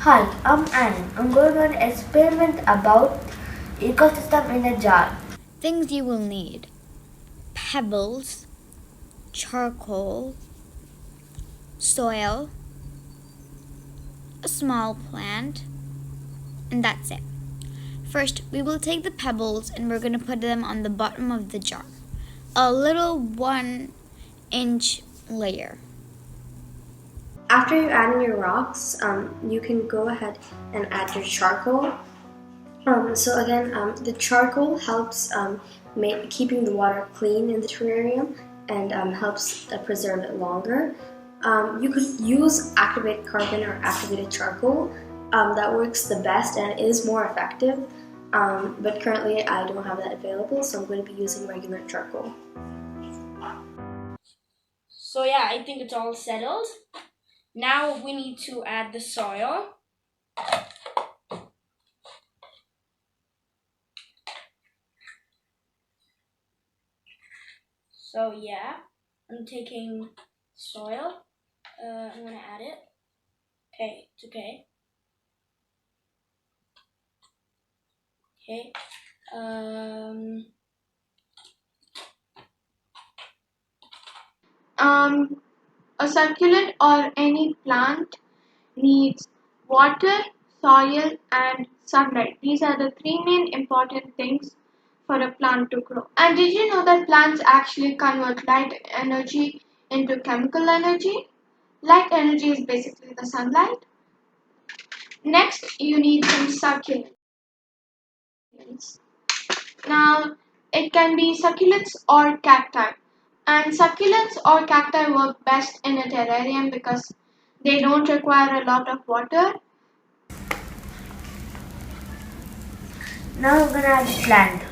Hi, I'm Anne. I'm going to experiment about ecosystem in a jar. Things you will need: pebbles, charcoal, soil, a small plant, and that's it. First, we will take the pebbles and we're going to put them on the bottom of the jar. A little 1 inch layer. After you add in your rocks, you can go ahead and add your charcoal. The charcoal helps keeping the water clean in the terrarium and helps preserve it longer. You could use activated carbon or activated charcoal. That works the best and is more effective. But currently I don't have that available, so I'm going to be using regular charcoal. So yeah, I think it's all settled. Now we need to add the soil. So yeah, I'm taking soil. I'm gonna add it. Okay, it's okay. Okay. Um, Um, a succulent or any plant needs water, soil, and sunlight. These are the three main important things for a plant to grow. And did you know that plants actually convert light energy into chemical energy? Light energy is basically the sunlight. Next, you need some succulents. Now, it can be succulents or cacti. And succulents or cacti work best in a terrarium because they don't require a lot of water. Now I'm gonna add plant.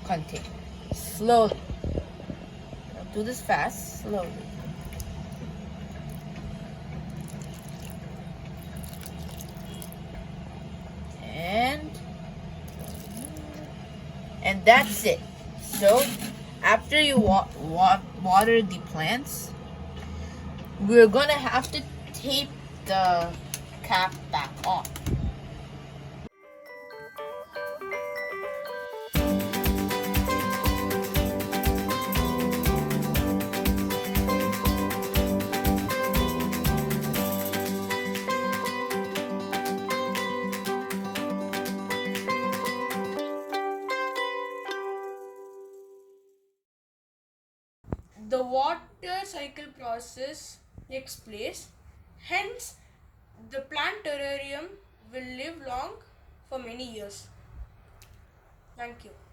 Continue. Slowly. Don't do this fast. Slowly. And that's it. So after you water the plants, we're gonna have to tape the cap back on. the water cycle process takes place. Hence, the plant terrarium will live long for many years. Thank you.